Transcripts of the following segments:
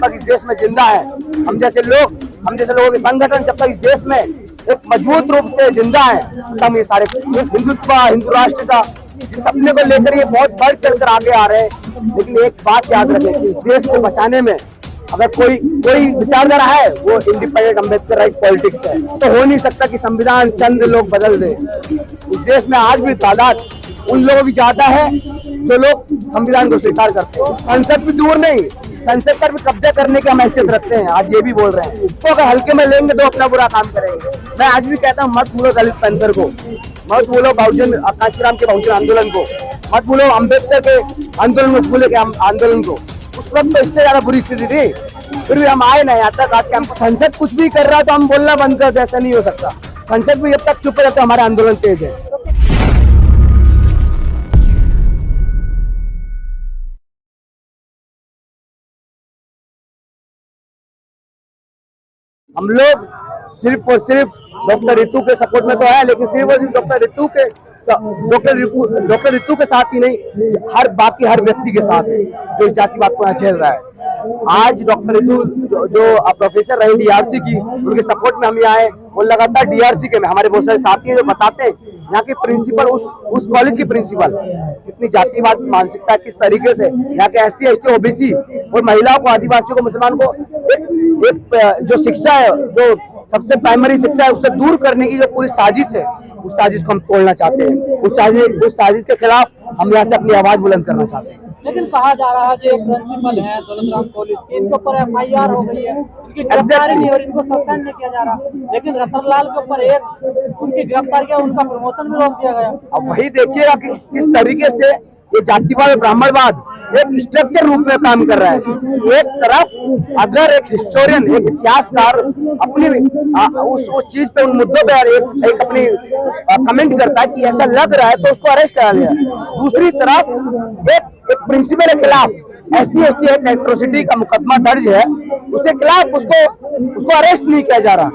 जब तक इस देश में जिंदा है, हम जैसे लोगों के संगठन जब तक इस देश में एक मजबूत रूप से जिंदा है, तब ये सारे हिंदुत्व, हिंदू राष्ट्र का इस सपने को लेकर ये बहुत बढ़ चढ़कर आगे आ रहे हैं। लेकिन एक बात याद रखें कि इस देश को बचाने में अगर कोई विचारधारा है, वो इंडिपेंडेंट अम्बेडकर राइट पॉलिटिक्स है। तो हो नहीं सकता कि संविधान चंद लोग बदल दे। इस देश में आज भी तादाद उन लोगों की ज्यादा है जो लोग संविधान को स्वीकार करते हैं। संसद भी दूर नहीं, संसद पर भी कब्जा करने की हम हैसियत रखते हैं, आज ये भी बोल रहे हैं। तो अगर हल्के में लेंगे तो अपना बुरा काम करेंगे। मैं आज भी कहता हूँ, मत भूलो दलित पैंथर को, मत भूलो बहुजन कांशीराम के बहुजन आंदोलन को, मत भूलो अम्बेडकर के आंदोलन में, भूले के आंदोलन को। उस वक्त तो इससे ज्यादा बुरी स्थिति थी, फिर भी हम आए ना यहाँ तक। आज के संसद कुछ भी कर रहा है तो हम बोलना बंद कर दे, ऐसा नहीं हो सकता। संसद भी जब तक चुप रहते हमारे आंदोलन तेज है। हम लोग सिर्फ और सिर्फ डॉक्टर रितु के सपोर्ट में तो है, लेकिन सिर्फ और सिर्फ डॉक्टर रितु के साथ ही नहीं, बाकी हर व्यक्ति के साथ है जो इस जातिवाद को झेल रहा है। आज डॉक्टर रितु जो प्रोफेसर रहे डीआरसी की, उनके सपोर्ट में हम यहाँ आए। वो लगातार डीआरसी के में हमारे बहुत सारे साथी हैं जो बताते हैं यहाँ के प्रिंसिपल, उस कॉलेज के प्रिंसिपल कितनी जातिवाद की मानसिकता, किस तरीके से यहाँ के SC ST OBC और महिलाओं को, आदिवासियों को, मुसलमान को एक जो शिक्षा है, जो सबसे प्राइमरी शिक्षा है, उससे दूर करने की जो पूरी साजिश है, उस साजिश को हम तोड़ना चाहते हैं। उस साजिश के खिलाफ हम यहाँ से अपनी आवाज बुलंद करना चाहते हैं। लेकिन कहा जा रहा है जो प्रिंसिपल है दौलतराम कॉलेज की, इनके ऊपर FIR हो गई है, इनकी गिरफ्तारी नहीं हो रही, इनको सस्पेंड नहीं किया जा रहा। लेकिन रतनलाल के ऊपर उनकी गिरफ्तारी किया, उनका प्रमोशन भी रोक दिया गया। अब वही देखिएगा कि किस तरीके से ये जातिवाद और ब्राह्मणवाद एक स्ट्रक्चर रूप में काम कर रहा है। एक तरफ अगर एक हिस्टोरियन, एक इतिहासकार अपनी उस चीज पे, उन मुद्दों पे एक अपनी कमेंट करता है कि ऐसा लग रहा है, तो उसको अरेस्ट करा लिया। दूसरी तरफ एक प्रिंसिपल के खिलाफ SC ST एक्ट एट्रोसिटी का मुकदमा दर्ज है, उसके खिलाफ उसको अरेस्ट नहीं किया जा रहा।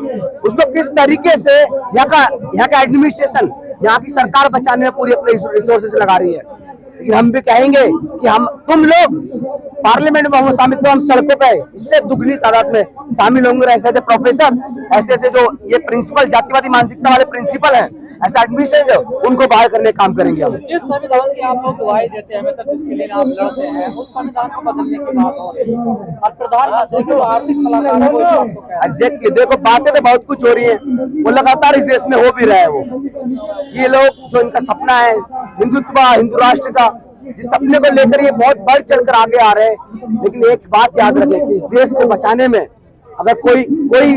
उसको किस तरीके से यहाँ का एडमिनिस्ट्रेशन, यहाँ की सरकार बचाने में पूरी अपने रिसोर्सेस लगा रही है। लेकिन हम भी कहेंगे कि तुम लोग पार्लियामेंट में शामिल, तो हम सड़कों पे इससे दुगनी तादाद में शामिल होंगे। ऐसे ऐसे प्रोफेसर, ऐसे जो ये प्रिंसिपल, जातिवादी मानसिकता वाले प्रिंसिपल हैं, ऐसा एडमिनिस्ट्रेशन, उनको बाहर करने का काम करेंगे हम। जिस संविधान की आप लोग दुआई देते हैं हमेशा, जिसके लिए आप लड़ते हैं, उस संविधान को बदलने की बात हो रही है। और प्रधानमंत्री को आर्थिक सलाहकार एग्जैक्टली, देखो बातें तो बहुत कुछ हो रही है, वो लगातार इस देश में हो भी रहा है। वो ये लोग जो इनका सपना है हिंदुत्व, हिंदू राष्ट्र का, जिस सपने को लेकर ये बहुत बढ़ चढ़कर आगे आ रहे हैं। लेकिन एक बात याद रखें कि इस देश को बचाने में अगर कोई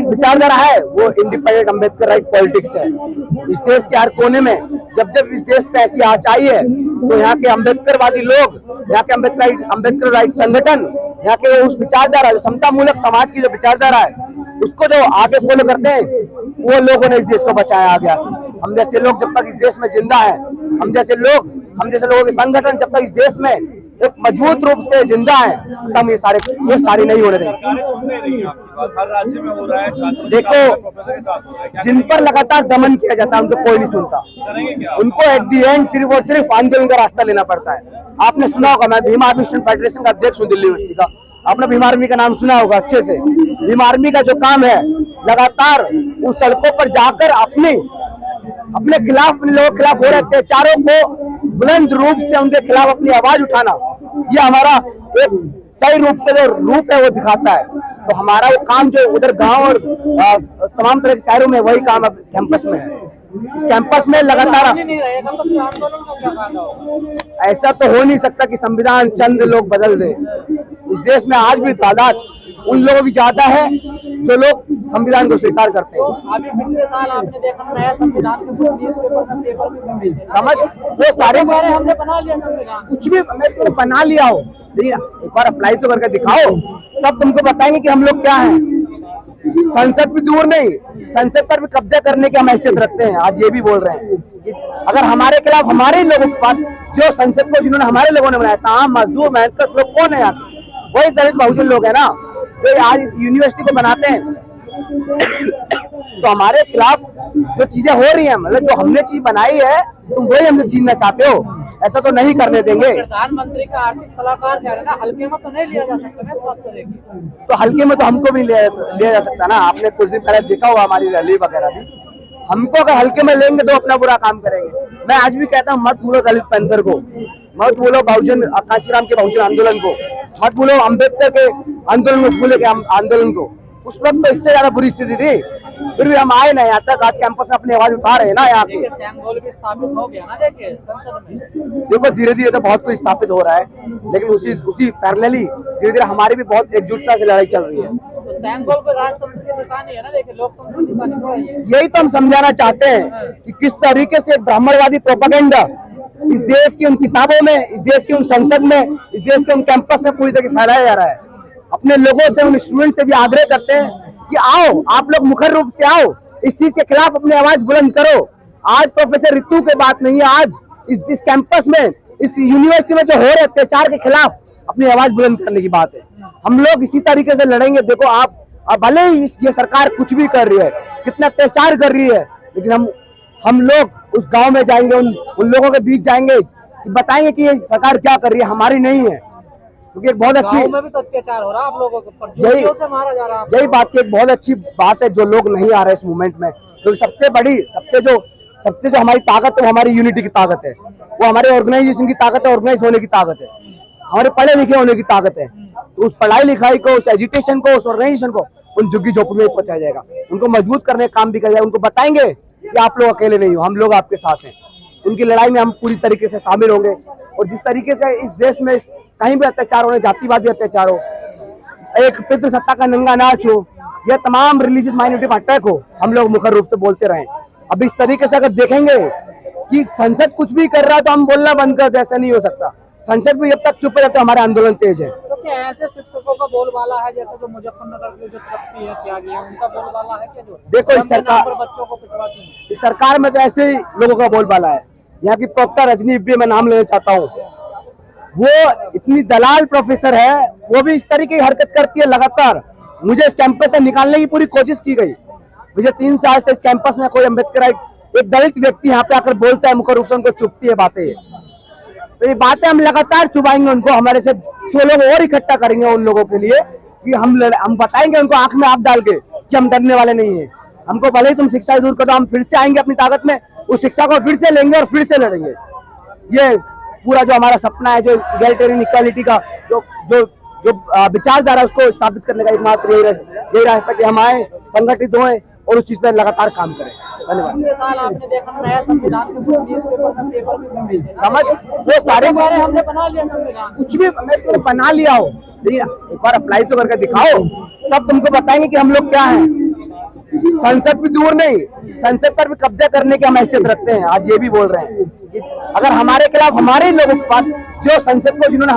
विचारधारा है, वो इंडिपेंडेंट अम्बेडकर राइट पॉलिटिक्स है। इस देश के हर कोने में जब इस देश पे ऐसी आचाई है, तो यहाँ के अम्बेडकरवादी लोग, यहाँ के अम्बेडकर राइट संगठन, यहाँ के उस विचारधारा, जो समता मूलक समाज की जो विचारधारा है, उसको जो आगे फॉलो करते हैं, वो लोगों ने इस देश को बचाया आ गया। हम जैसे लोग जब तक इस देश में जिंदा है, हम जैसे लोगों के संगठन जब तक इस देश में एक मजबूत रूप से जिंदा है, तब ये सारी नहीं होने देंगे। हर राज्य में हो रहा है। देखो, जिन पर लगातार दमन किया जाता है उनको कोई नहीं सुनता, उनको एट दी एंड सिर्फ और सिर्फ आंदोलन का रास्ता लेना पड़ता है। आपने सुना होगा, मैं भीम आर्मी स्टूडेंट फेडरेशन का अध्यक्ष हूँ दिल्ली यूनिवर्सिटी का, आपने भीम आर्मी का नाम सुना होगा अच्छे से। भीम आर्मी का जो काम है, लगातार उन सड़कों पर जाकर अपने खिलाफ, अपने लोगों के खिलाफ हो रहे अत्याचारों को बुलंद रूप से उनके खिलाफ अपनी आवाज उठाना, ये हमारा एक सही रूप से जो रूप है वो दिखाता है। तो हमारा वो काम जो उधर गांव और तमाम तरह के शहरों में, वही काम अब कैंपस में है। इस कैंपस में लगातार ऐसा तो हो नहीं सकता कि संविधान चंद लोग बदल दे। इस देश में आज भी तादाद उन लोगों की ज्यादा है जो लोग संविधान को स्वीकार करते हैं। अभी पिछले साल आपने देखा नया संविधान के पेपर भी समझ, वो सारे हमने बना लिया संविधान, कुछ भी मैं बना लिया हो, एक बार अप्लाई तो करके दिखाओ, तब तुमको बताएंगे कि हम लोग क्या हैं। संसद भी दूर नहीं, संसद पर भी कब्जा करने की हम हैसियत रखते हैं, आज ये भी बोल रहे हैं कि अगर हमारे खिलाफ हमारे लोगों के पास, जो संसद को जिन्होंने हमारे लोगों ने बनाया, तमाम मजदूर मेहनत लोग कौन है, वही दलित बहुजन लोग है ना, जो आज इस यूनिवर्सिटी को बनाते हैं। तो हमारे खिलाफ जो चीजें हो रही हैं, मतलब जो हमने चीज बनाई है, तुम वही हमसे छीनना चाहते हो। ऐसा तो नहीं करने देंगे। प्रधानमंत्री का आर्थिक सलाहकार कह रहे हैं ना, हल्के में तो नहीं लिया जा सकता ना इस बात को देखिए। तो हल्के में तो हमको भी लिया जा सकता ना। आपने कुछ दिन पहले देखा हुआ हमारी रैली वगैरह भी, हमको अगर हल्के में लेंगे तो अपना बुरा काम करेंगे। मैं आज भी कहता हूँ, मत भूलो दलित पैंथर को, मत भूलो बहुजन कांशीराम के बहुजन आंदोलन को, मत भूलो अम्बेडकर के आंदोलन में, फूले के आंदोलन को। उस वक्त तो इससे ज्यादा बुरी स्थिति थी, फिर भी हम आए ना यहाँ तक, आज कैंपस में अपनी आवाज उठा रहे हैं ना यहाँ पे। सैंगोल भी स्थापित हो गया ना, देखिए संसद में। देखो धीरे धीरे तो बहुत कुछ स्थापित हो रहा है, लेकिन उसी पैरेलली धीरे धीरे हमारी भी बहुत एकजुटता से लड़ाई चल रही है। तो सैंगोल पे राजतंत्र की निशानी है ना, देखिए लोकतंत्र की निशानी थोड़ा है। यही तो हम समझाना चाहते हैं कि किस तरीके से ब्राह्मणवादी प्रोपेगेंडा इस देश की उन किताबों में, इस देश की उन संसद में, इस देश के उन कैंपस में पूरी तरह फैलाया जा रहा है। अपने लोगों से, उन स्टूडेंट से भी आग्रह करते हैं कि आओ, आप लोग मुखर रूप से आओ, इस चीज के खिलाफ अपनी आवाज बुलंद करो। आज प्रोफेसर रितु की बात नहीं है, आज इस कैंपस में, इस यूनिवर्सिटी में जो हो रहे अत्याचार के खिलाफ अपनी आवाज बुलंद करने की बात है। हम लोग इसी तरीके से लड़ेंगे। देखो आप भले ही ये सरकार कुछ भी कर रही है, कितना अत्याचार कर रही है, लेकिन हम लोग उस गांव में जाएंगे, उन लोगों के बीच जाएंगे, बताएंगे कि ये सरकार क्या कर रही है, हमारी नहीं है। क्योंकि एक बहुत अच्छी, गाँव में भी तो अत्याचार हो रहा है आप लोगों के ऊपर, जोशियों से मारा जा रहा है। यही बात की एक बहुत अच्छी बात है, जो लोग नहीं आ रहे इस मूवमेंट में। क्योंकि सबसे जो हमारी ताकत है वो हमारी यूनिटी की ताकत है, वो हमारे ऑर्गेनाइजेशन की ताकत है, ऑर्गेनाइज होने की ताकत है, हमारे पढ़े लिखे होने की ताकत है। तो उस पढ़ाई लिखाई को, उस एजुकेशन को, उस ऑर्गेनाइजेशन को उन झुग्गी झोपड़ी में पहुंचाया जाएगा, उनको मजबूत करने का काम भी किया जाएगा। उनको बताएंगे कि आप लोग अकेले नहीं हो, हम लोग आपके साथ हैं। उनकी लड़ाई में हम पूरी तरीके से शामिल होंगे। और जिस तरीके से इस देश में कहीं भी अत्याचार हो, जातिवादी अत्याचार हो, एक पितृसत्ता का नंगा नाच हो, या तमाम रिलीजियस माइनॉरिटी पर अटैक हो, हम लोग मुखर रूप से बोलते रहें। अब इस तरीके से अगर देखेंगे कि संसद कुछ भी कर रहा है तो हम बोलना बंद कर दे, ऐसा नहीं हो सकता। संसद भी जब तक चुप है, तो हमारा आंदोलन तेज है। तो क्या ऐसे शिक्षकों का बोलबाला है, जैसे जो मुजफ्फरनगर के जो तरक्की है त्यागी है, उनका बोलबाला है क्या? जो देखो इस सरकार, बच्चों को पिटवाती है, इस सरकार में तो ऐसे ही लोगों का बोलबाला है। यहाँ की प्रोक्टर रजनी भी मैं नाम लेना चाहता हूँ, वो इतनी दलाल प्रोफेसर है, वो भी इस तरीके की हरकत करती है लगातार। मुझे इस कैंपस से निकालने की पूरी कोशिश की गई। मुझे 3 साल से इस कैंपस में कोई अम्बेडकर, एक दलित व्यक्ति यहाँ पे आकर बोलता है, मुख्य रूप से उनको चुभती है बातें। तो ये बातें हम लगातार चुभाएंगे उनको, हमारे से 100 लोग और इकट्ठा करेंगे उन लोगों के लिए कि हम बताएंगे उनको आंख में आंख डाल के कि हम डरने वाले नहीं है। हमको भले ही तुम शिक्षा दूर कर दो, हम फिर से आएंगे अपनी ताकत में, उस शिक्षा को फिर से लेंगे और फिर से लड़ेंगे। ये पूरा जो हमारा सपना है, जो इक्वालिटेरियन इक्वालिटी का जो विचारधारा, उसको स्थापित करने का एकमात्र यही रास्ता कि हम आए, संगठित हों और उस चीज पर लगातार काम करें। धन्यवाद। पिछले साल आपने देखा नया संविधान के कुछ न्यूज़पेपर में पेपर भी छपे थे, समझ, वो सारे हमने बना लिया संविधान, कुछ भी मैं बना लिया हो, एक बार अप्लाई तो करके दिखाओ, तब तुमको बताएंगे कि हम लोग क्या हैं। संसद भी दूर नहीं, संसद पर भी कब्जा करने की हम हैसियत रखते हैं। आज ये भी बोल रहे हैं कि अगर हमारे खिलाफ हमारे लोगों के पास, जो संसद को जिन्होंने